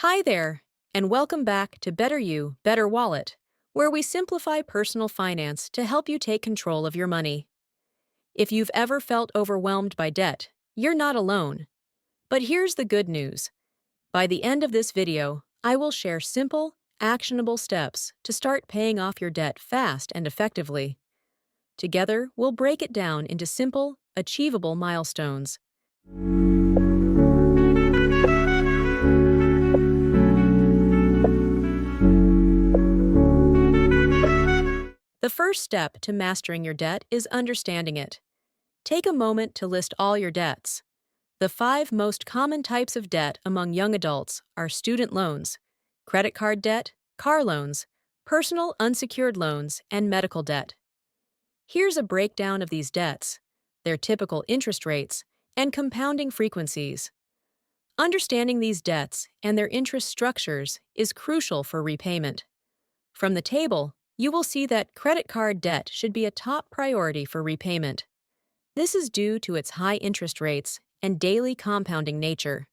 Hi there, and welcome back to Better You, Better Wallet, where we simplify personal finance to help you take control of your money. If you've ever felt overwhelmed by debt, you're not alone. But here's the good news. By the end of this video, I will share simple, actionable steps to start paying off your debt fast and effectively. Together, we'll break it down into simple, achievable milestones. The first step to mastering your debt is understanding it. Take a moment to list all your debts. The 5 most common types of debt among young adults are student loans, credit card debt, car loans, personal unsecured loans, and medical debt. Here's a breakdown of these debts, their typical interest rates, and compounding frequencies. Understanding these debts and their interest structures is crucial for repayment. From the table, you will see that credit card debt should be a top priority for repayment. This is due to its high interest rates and daily compounding nature.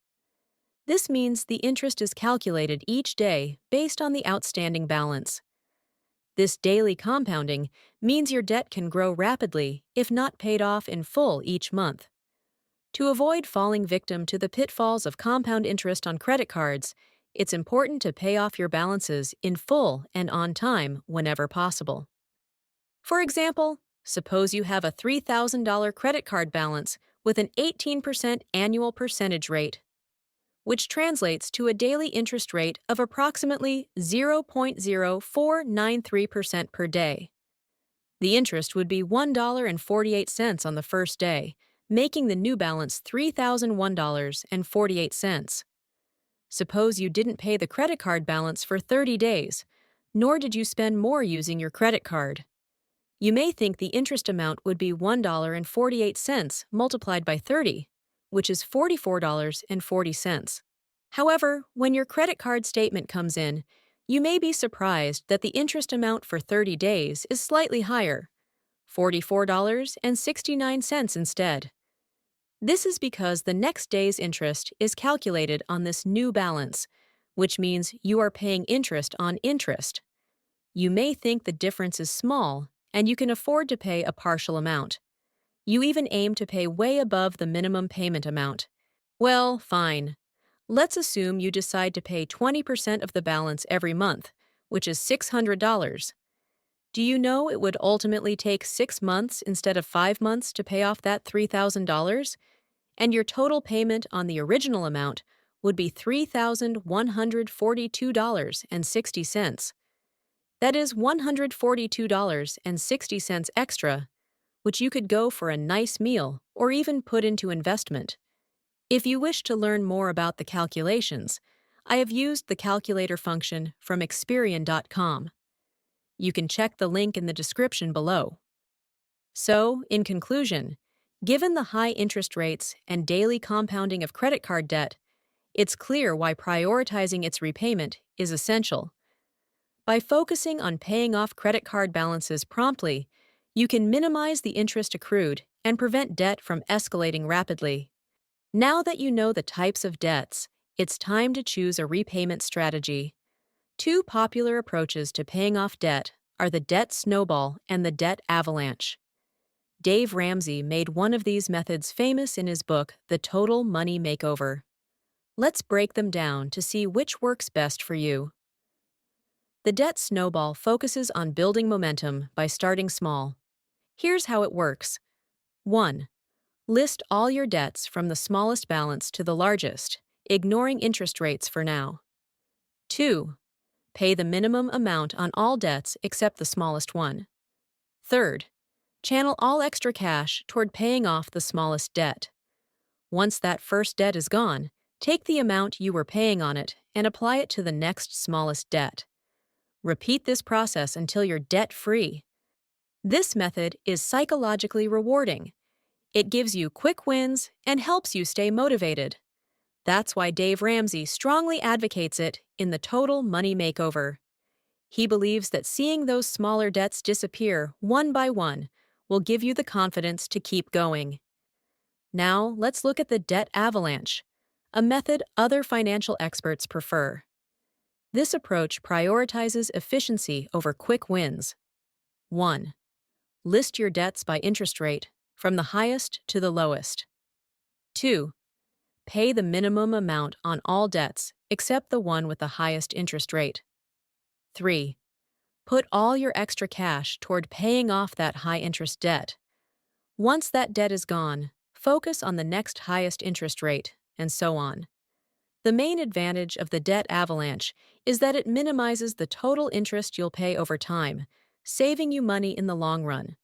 This means the interest is calculated each day based on the outstanding balance. This daily compounding means your debt can grow rapidly if not paid off in full each month. To avoid falling victim to the pitfalls of compound interest on credit cards, it's important to pay off your balances in full and on time whenever possible. For example, suppose you have a $3,000 credit card balance with an 18% annual percentage rate, which translates to a daily interest rate of approximately 0.0493% per day. The interest would be $1.48 on the first day, making the new balance $3,001.48. Suppose you didn't pay the credit card balance for 30 days, nor did you spend more using your credit card. You may think the interest amount would be $1.48 multiplied by 30, which is $44.40. However, when your credit card statement comes in, you may be surprised that the interest amount for 30 days is slightly higher, $44.69 instead. This is because the next day's interest is calculated on this new balance, which means you are paying interest on interest. You may think the difference is small, and you can afford to pay a partial amount. You even aim to pay way above the minimum payment amount. Well, fine. Let's assume you decide to pay 20% of the balance every month, which is $600. Do you know it would ultimately take 6 months instead of 5 months to pay off that $3,000? And your total payment on the original amount would be $3,142.60. That is $142.60 extra, which you could go for a nice meal or even put into investment. If you wish to learn more about the calculations, I have used the calculator function from Experian.com. You can check the link in the description below. So, in conclusion, given the high interest rates and daily compounding of credit card debt, it's clear why prioritizing its repayment is essential. By focusing on paying off credit card balances promptly, you can minimize the interest accrued and prevent debt from escalating rapidly. Now that you know the types of debts, it's time to choose a repayment strategy. 2 popular approaches to paying off debt are the debt snowball and the debt avalanche. Dave Ramsey made one of these methods famous in his book, The Total Money Makeover. Let's break them down to see which works best for you. The debt snowball focuses on building momentum by starting small. Here's how it works. 1. List all your debts from the smallest balance to the largest, ignoring interest rates for now. 2. Pay the minimum amount on all debts except the smallest one. 3rd, channel all extra cash toward paying off the smallest debt. Once that first debt is gone, take the amount you were paying on it and apply it to the next smallest debt. Repeat this process until you're debt-free. This method is psychologically rewarding. It gives you quick wins and helps you stay motivated. That's why Dave Ramsey strongly advocates it in the Total Money Makeover. He believes that seeing those smaller debts disappear one by one will give you the confidence to keep going. Now, let's look at the debt avalanche, a method other financial experts prefer. This approach prioritizes efficiency over quick wins. 1. List your debts by interest rate, from the highest to the lowest. 2. Pay the minimum amount on all debts except the one with the highest interest rate. 3. Put all your extra cash toward paying off that high-interest debt. Once that debt is gone, focus on the next highest interest rate, and so on. The main advantage of the debt avalanche is that it minimizes the total interest you'll pay over time, saving you money in the long run.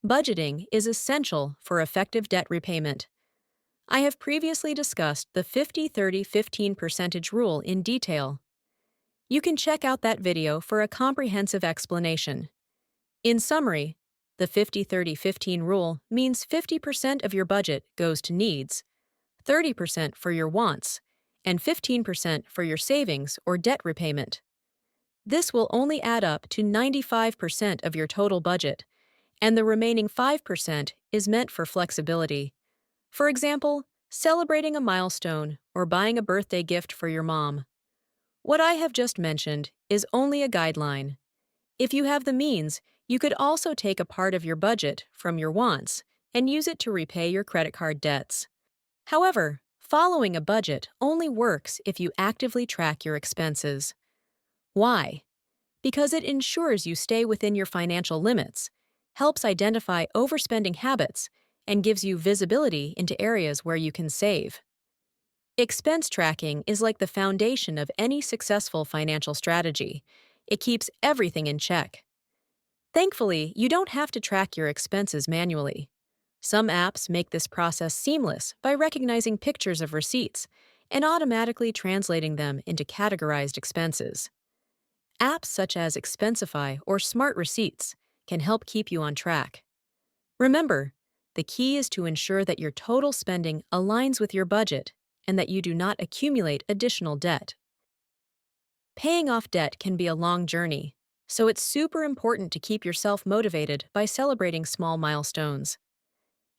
Budgeting is essential for effective debt repayment. I have previously discussed the 50-30-15% rule in detail. You can check out that video for a comprehensive explanation. In summary, the 50-30-15 rule means 50% of your budget goes to needs, 30% for your wants, and 15% for your savings or debt repayment. This will only add up to 95% of your total budget, and the remaining 5% is meant for flexibility. For example, celebrating a milestone or buying a birthday gift for your mom. What I have just mentioned is only a guideline. If you have the means, you could also take a part of your budget from your wants and use it to repay your credit card debts. However, following a budget only works if you actively track your expenses. Why? Because it ensures you stay within your financial limits, helps identify overspending habits, and gives you visibility into areas where you can save. Expense tracking is like the foundation of any successful financial strategy. It keeps everything in check. Thankfully, you don't have to track your expenses manually. Some apps make this process seamless by recognizing pictures of receipts and automatically translating them into categorized expenses. Apps such as Expensify or Smart Receipts can help keep you on track. Remember, the key is to ensure that your total spending aligns with your budget and that you do not accumulate additional debt. Paying off debt can be a long journey, so it's super important to keep yourself motivated by celebrating small milestones.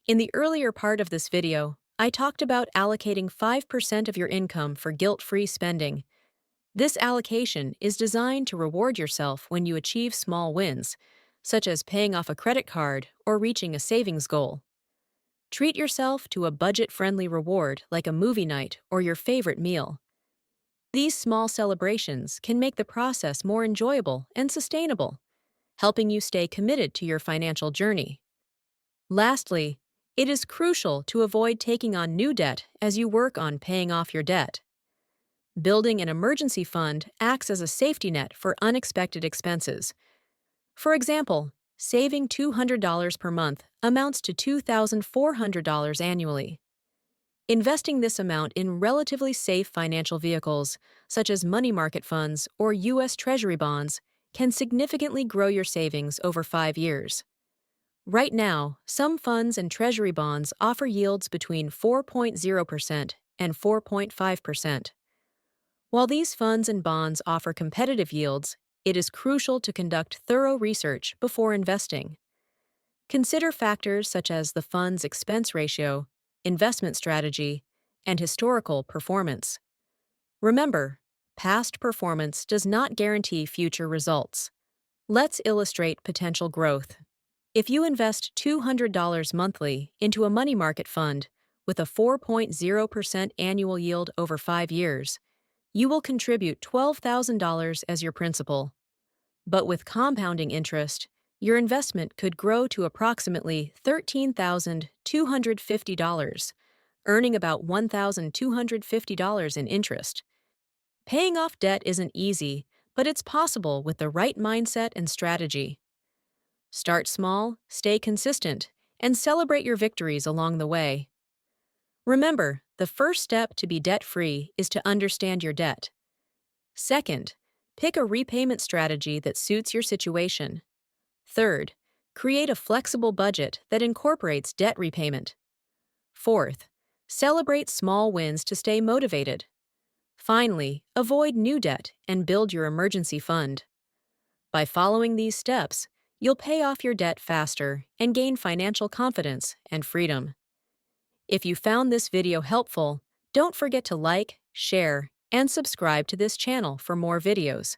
In the earlier part of this video, I talked about allocating 5% of your income for guilt-free spending. This allocation is designed to reward yourself when you achieve small wins, such as paying off a credit card or reaching a savings goal. Treat yourself to a budget-friendly reward like a movie night or your favorite meal. These small celebrations can make the process more enjoyable and sustainable, helping you stay committed to your financial journey. Lastly, it is crucial to avoid taking on new debt as you work on paying off your debt. Building an emergency fund acts as a safety net for unexpected expenses. For example, saving $200 per month amounts to $2,400 annually. Investing this amount in relatively safe financial vehicles, such as money market funds or U.S. Treasury bonds, can significantly grow your savings over 5 years. Right now, some funds and Treasury bonds offer yields between 4.0% and 4.5%. While these funds and bonds offer competitive yields, it is crucial to conduct thorough research before investing. Consider factors such as the fund's expense ratio, investment strategy, and historical performance. Remember, past performance does not guarantee future results. Let's illustrate potential growth. If you invest $200 monthly into a money market fund with a 4.0% annual yield over 5 years, you will contribute $12,000 as your principal. But with compounding interest, your investment could grow to approximately $13,250, earning about $1,250 in interest. Paying off debt isn't easy, but it's possible with the right mindset and strategy. Start small, stay consistent, and celebrate your victories along the way. Remember, the first step to be debt-free is to understand your debt. Second, pick a repayment strategy that suits your situation. Third, create a flexible budget that incorporates debt repayment. Fourth, celebrate small wins to stay motivated. Finally, avoid new debt and build your emergency fund. By following these steps, you'll pay off your debt faster and gain financial confidence and freedom. If you found this video helpful, Don't forget to like, share, and subscribe to this channel for more videos.